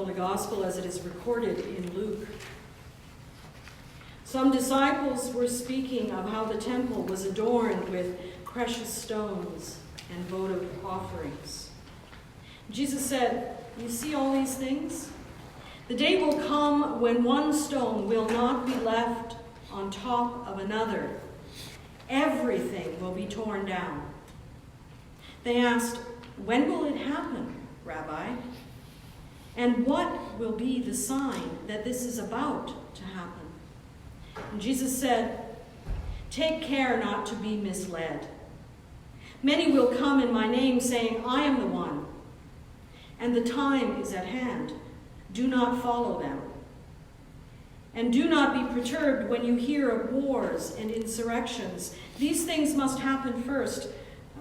Holy Gospel as it is recorded in Luke. Some disciples were speaking of how the temple was adorned with precious stones and votive offerings. Jesus said, "You see all these things? The day will come when one stone will not be left on top of another. Everything will be torn down." They asked, "When will it happen, Rabbi? And what will be the sign that this is about to happen?" And Jesus said, "Take care not to be misled. Many will come in my name, saying, 'I am the one,' and the time is at hand. Do not follow them. And do not be perturbed when you hear of wars and insurrections. These things must happen first,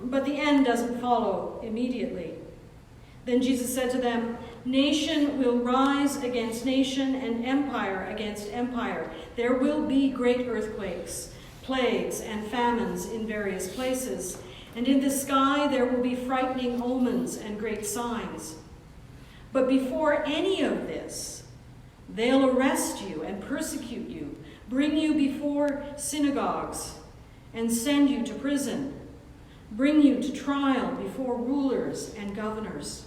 but the end doesn't follow immediately." Then Jesus said to them, "Nation will rise against nation and empire against empire. There will be great earthquakes, plagues, and famines in various places. And in the sky there will be frightening omens and great signs. But before any of this, they'll arrest you and persecute you, bring you before synagogues, and send you to prison, bring you to trial before rulers and governors.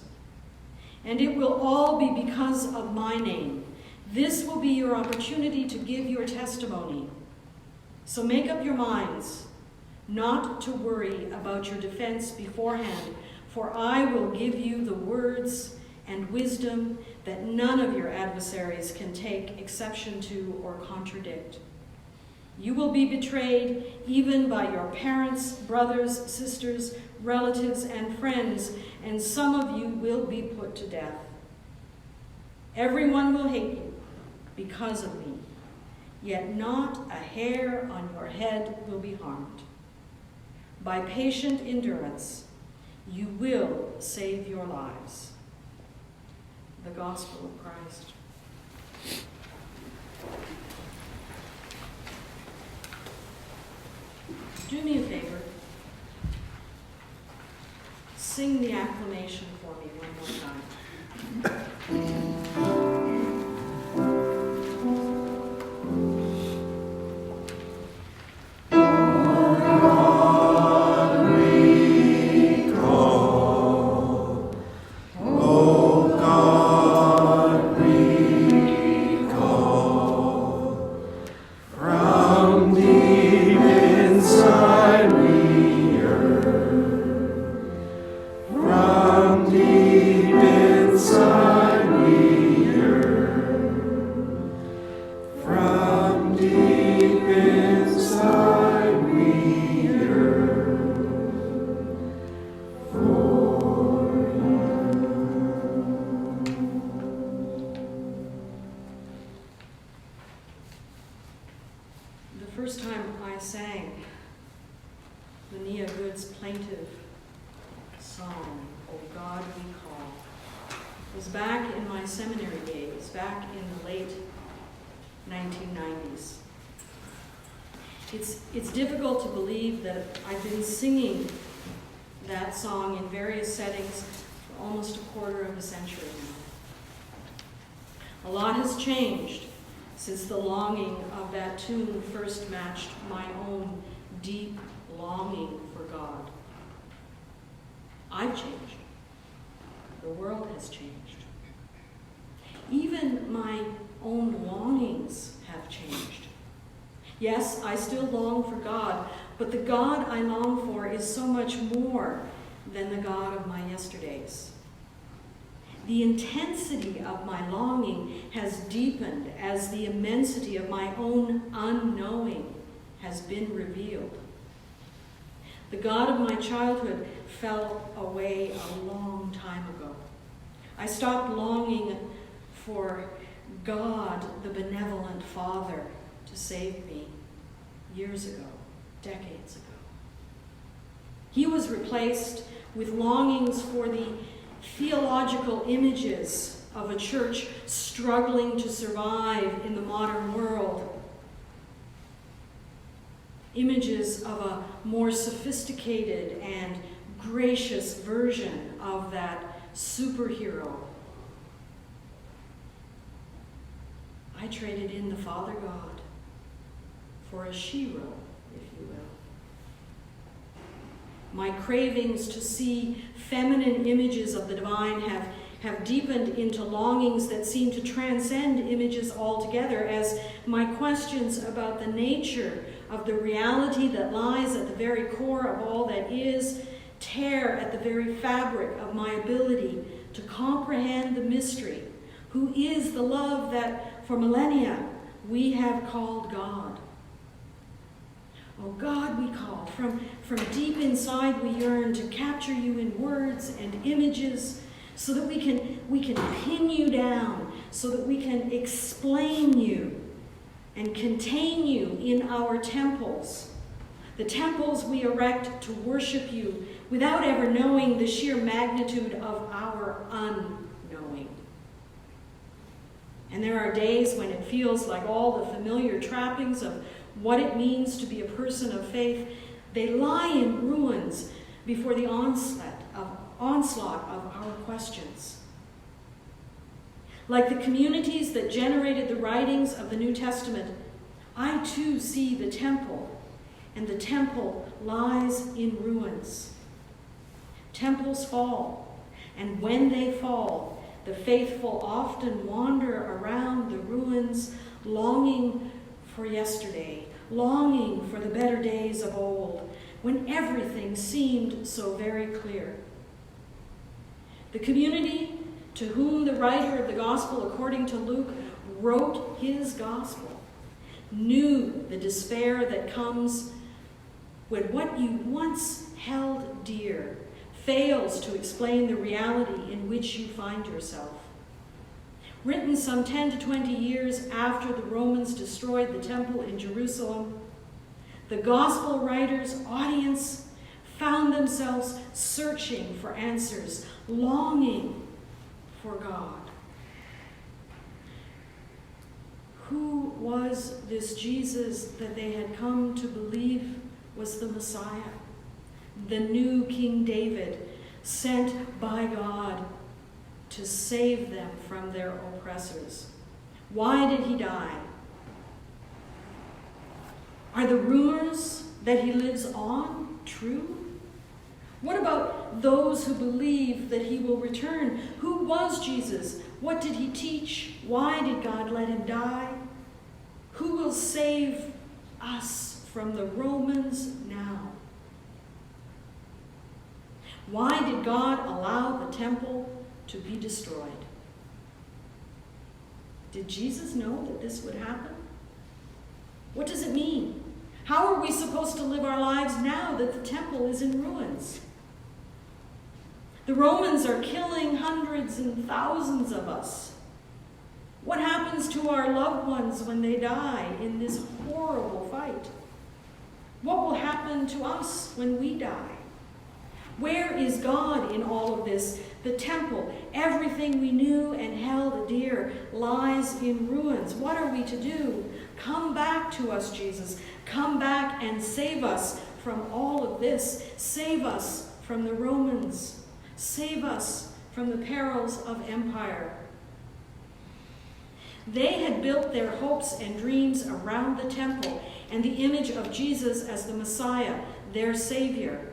And it will all be because of my name. This will be your opportunity to give your testimony. So make up your minds not to worry about your defense beforehand, for I will give you the words and wisdom that none of your adversaries can take exception to or contradict. You will be betrayed even by your parents, brothers, sisters, relatives, and friends, and some of you will be put to death. Everyone will hate you because of me, yet not a hair on your head will be harmed. By patient endurance, you will save your lives." The Gospel of Christ. Do me a favor. Sing the acclamation for me one more time. It's difficult to believe that I've been singing that song in various settings for almost a quarter of a century now. A lot has changed since the longing of that tune first matched my own deep longing for God. I've changed. The world has changed. Even my own longings have changed. Yes, I still long for God, but the God I long for is so much more than the God of my yesterdays. The intensity of my longing has deepened as the immensity of my own unknowing has been revealed. The God of my childhood fell away a long time ago. I stopped longing for God, the benevolent Father, to save me years ago, decades ago. He was replaced with longings for the theological images of a church struggling to survive in the modern world. Images of a more sophisticated and gracious version of that superhero. traded in the Father God for a she-ro, if you will. My cravings to see feminine images of the divine have deepened into longings that seem to transcend images altogether, as my questions about the nature of the reality that lies at the very core of all that is tear at the very fabric of my ability to comprehend the mystery, who is the love that for millennia we have called God. Oh God, we call. From deep inside we yearn to capture you in words and images so that we can pin you down, so that we can explain you and contain you in our temples. The temples we erect to worship you without ever knowing the sheer magnitude of our unknowing. And there are days when it feels like all the familiar trappings of what it means to be a person of faith, they lie in ruins before the onslaught of our questions. Like the communities that generated the writings of the New Testament, I too see the temple, and the temple lies in ruins. Temples fall, and when they fall, the faithful often wander around the ruins, longing for yesterday, longing for the better days of old, when everything seemed so very clear. The community to whom the writer of the gospel, according to Luke, wrote his gospel, knew the despair that comes when what you once held dear fails to explain the reality in which you find yourself. Written some 10 to 20 years after the Romans destroyed the temple in Jerusalem, the gospel writer's audience found themselves searching for answers, longing for God. Who was this Jesus that they had come to believe was the Messiah, the new King David, sent by God to save them from their oppressors? Why did he die? Are the rumors that he lives on true? What about those who believe that he will return? Who was Jesus? What did he teach? Why did God let him die? Who will save us from the Romans now? Why did God allow the temple to be destroyed? Did Jesus know that this would happen? What does it mean? How are we supposed to live our lives now that the temple is in ruins? The Romans are killing hundreds and thousands of us. What happens to our loved ones when they die in this horrible fight? What will happen to us when we die? Where is God in all of this? The temple, everything we knew and held dear, lies in ruins. What are we to do? Come back to us, Jesus. Come back and save us from all of this. Save us from the Romans. Save us from the perils of empire. They had built their hopes and dreams around the temple and the image of Jesus as the Messiah, their Savior.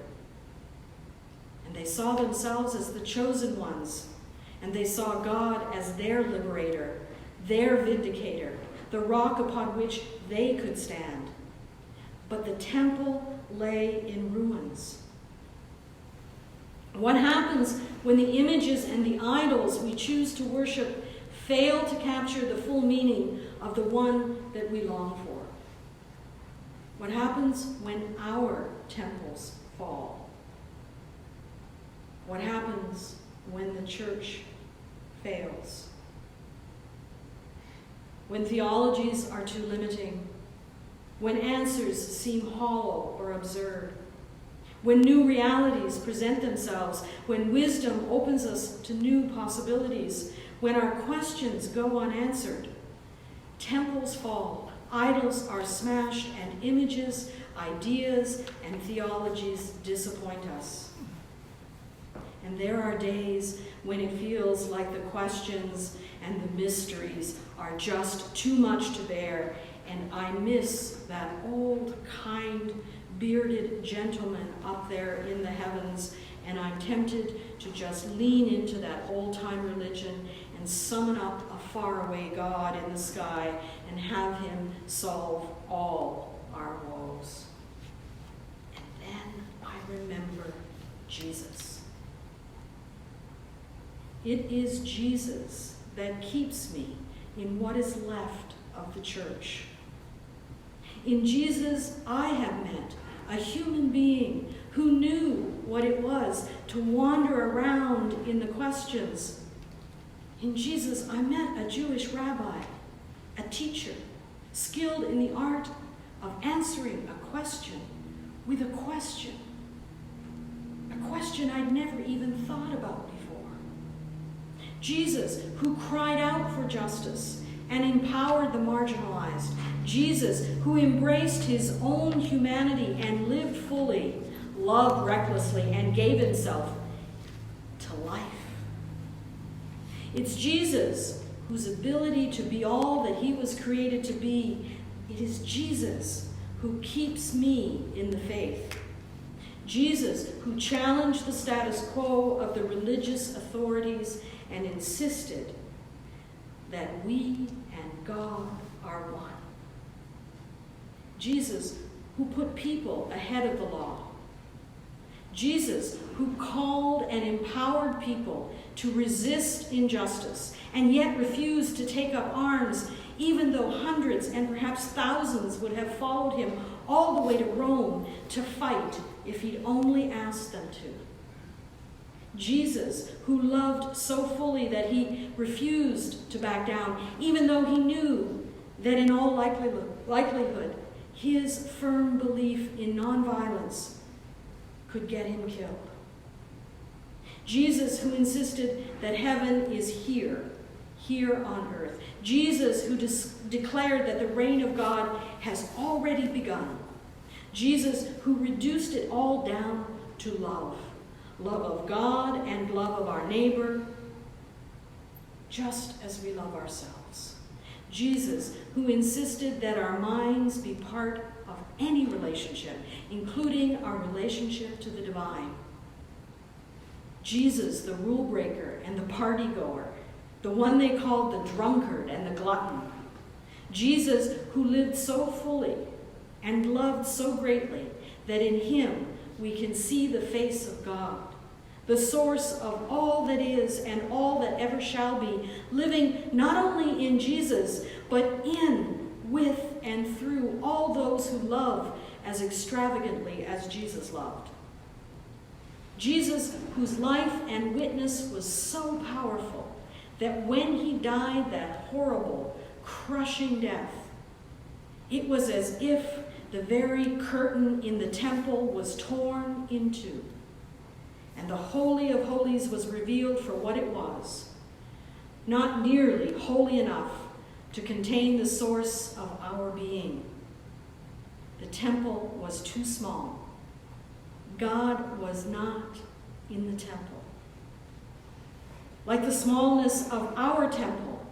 And they saw themselves as the chosen ones, and they saw God as their liberator, their vindicator, the rock upon which they could stand. But the temple lay in ruins. What happens when the images and the idols we choose to worship fail to capture the full meaning of the one that we long for? What happens when our temples fall? What happens when the church fails? When theologies are too limiting, when answers seem hollow or absurd, when new realities present themselves, when wisdom opens us to new possibilities, when our questions go unanswered, temples fall, idols are smashed, and images, ideas, and theologies disappoint us. And there are days when it feels like the questions and the mysteries are just too much to bear, and I miss that old, kind, bearded gentleman up there in the heavens, and I'm tempted to just lean into that old-time religion and summon up a faraway God in the sky and have him solve all our woes. And then I remember Jesus. It is Jesus that keeps me in what is left of the church. In Jesus, I have met a human being who knew what it was to wander around in the questions. In Jesus, I met a Jewish rabbi, a teacher, skilled in the art of answering a question with a question I'd never even thought about before. Jesus, who cried out for justice and empowered the marginalized. Jesus, who embraced his own humanity and lived fully, loved recklessly, and gave himself to life. It's Jesus whose ability to be all that he was created to be. It is Jesus who keeps me in the faith. Jesus who challenged the status quo of the religious authorities and insisted that we and God are one. Jesus who put people ahead of the law. Jesus who called and empowered people to resist injustice and yet refused to take up arms, even though hundreds and perhaps thousands would have followed him all the way to Rome to fight if he'd only asked them to. Jesus, who loved so fully that he refused to back down, even though he knew that in all likelihood, his firm belief in nonviolence could get him killed. Jesus, who insisted that heaven is here on earth. Jesus, who declared that the reign of God has already begun. Jesus, who reduced it all down to love. Love of God and love of our neighbor, just as we love ourselves. Jesus, who insisted that our minds be part of any relationship, including our relationship to the divine. Jesus, the rule breaker and the party goer, the one they called the drunkard and the glutton. Jesus, who lived so fully and loved so greatly that in him we can see the face of God, the source of all that is and all that ever shall be, living not only in Jesus, but in, with, and through all those who love as extravagantly as Jesus loved. Jesus, whose life and witness was so powerful that when he died that horrible, crushing death, it was as if the very curtain in the temple was torn in two, and the Holy of Holies was revealed for what it was, not nearly holy enough to contain the source of our being. The temple was too small. God was not in the temple. Like the smallness of our temple,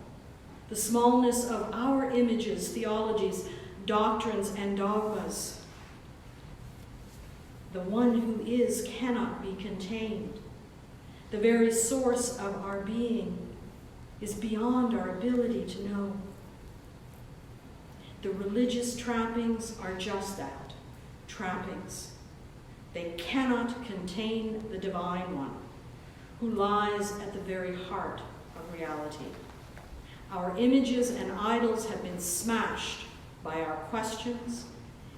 the smallness of our images, theologies, doctrines, and dogmas, the one who is cannot be contained. The very source of our being is beyond our ability to know. The religious trappings are just that, trappings. They cannot contain the divine one, who lies at the very heart of reality. Our images and idols have been smashed by our questions,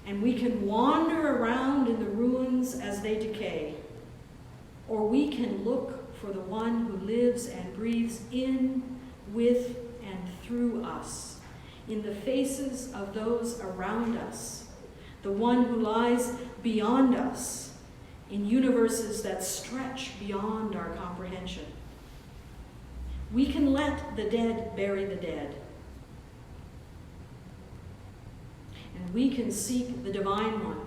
and we can wander around in the ruins as they decay, or we can look for the one who lives and breathes in, with, and through us, in the faces of those around us, the one who lies beyond us, in universes that stretch beyond our comprehension. We can let the dead bury the dead. And we can seek the divine one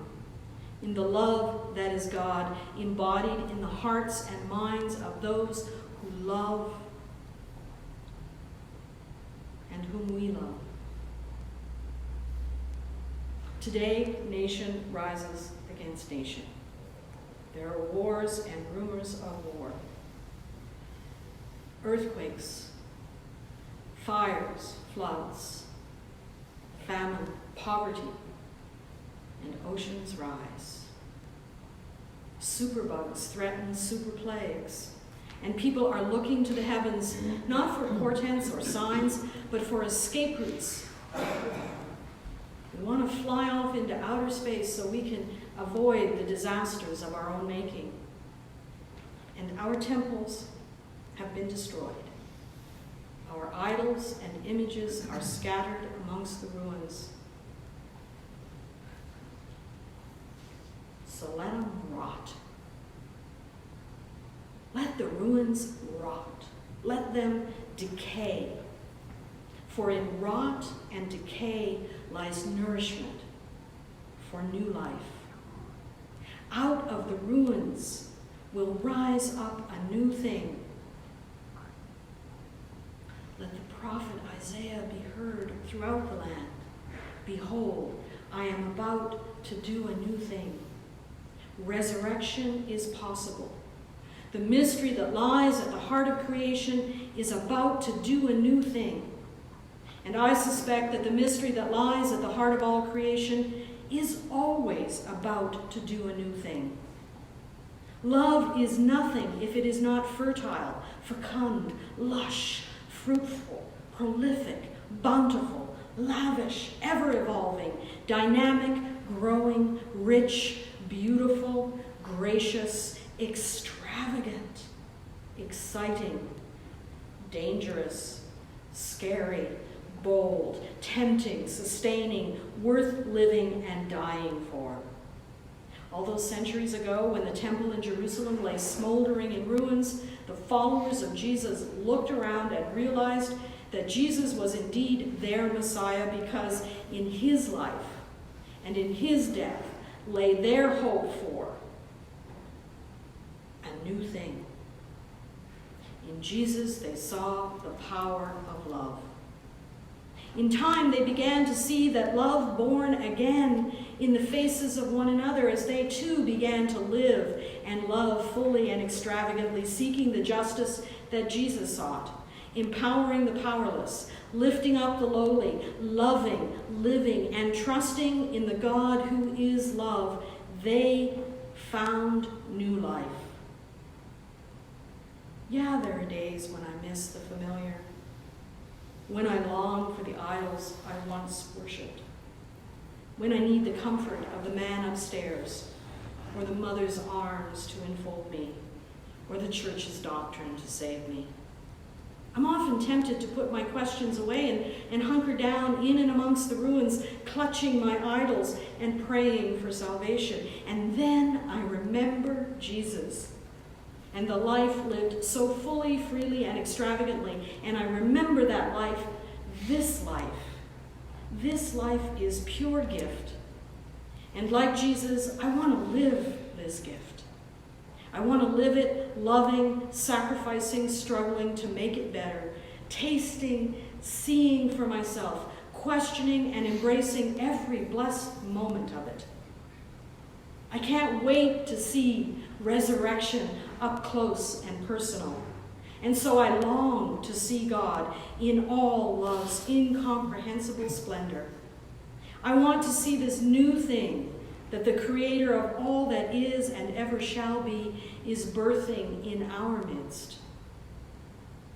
in the love that is God, embodied in the hearts and minds of those who love and whom we love. Today, nation rises against nation. There are wars and rumors of war. Earthquakes, fires, floods, famine, poverty, and oceans rise. Superbugs threaten super plagues, and people are looking to the heavens not for portents or signs, but for escape routes. We want to fly off into outer space so we can avoid the disasters of our own making. And our temples have been destroyed. Our idols and images are scattered amongst the ruins. So let them rot. Let the ruins rot. Let them decay. For in rot and decay lies nourishment for new life. Out of the ruins will rise up a new thing. Let the prophet Isaiah be heard throughout the land. Behold, I am about to do a new thing. Resurrection is possible. The mystery that lies at the heart of creation is about to do a new thing. And I suspect that the mystery that lies at the heart of all creation is always about to do a new thing. Love is nothing if it is not fertile, fecund, lush, fruitful, prolific, bountiful, lavish, ever-evolving, dynamic, growing, rich, beautiful, gracious, extravagant, exciting, dangerous, scary, bold, tempting, sustaining, worth living and dying for. All those centuries ago, when the temple in Jerusalem lay smoldering in ruins, the followers of Jesus looked around and realized that Jesus was indeed their Messiah, because in his life and in his death lay their hope for a new thing. In Jesus, they saw the power of love. In time, they began to see that love born again in the faces of one another as they too began to live and love fully and extravagantly, seeking the justice that Jesus sought, empowering the powerless, lifting up the lowly, loving, living, and trusting in the God who is love. They found new life. Yeah, there are days when I miss the familiar, when I long for the idols I once worshipped, when I need the comfort of the man upstairs, or the mother's arms to enfold me, or the church's doctrine to save me. I'm often tempted to put my questions away and hunker down in and amongst the ruins, clutching my idols and praying for salvation. And then I remember Jesus and the life lived so fully, freely, and extravagantly. And I remember that life, this life. This life is pure gift. And like Jesus, I want to live this gift. I want to live it loving, sacrificing, struggling to make it better, tasting, seeing for myself, questioning and embracing every blessed moment of it. I can't wait to see resurrection up close and personal. And so I long to see God in all love's incomprehensible splendor. I want to see this new thing that the Creator of all that is and ever shall be is birthing in our midst.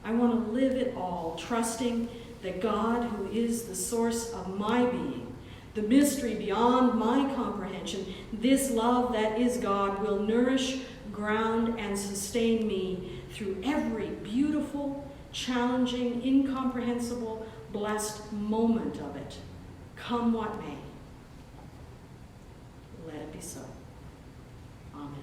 I want to live it all, trusting that God, who is the source of my being, the mystery beyond my comprehension, this love that is God, will nourish, ground, and sustain me through every beautiful, challenging, incomprehensible, blessed moment of it, come what may. Let it be so. Amen.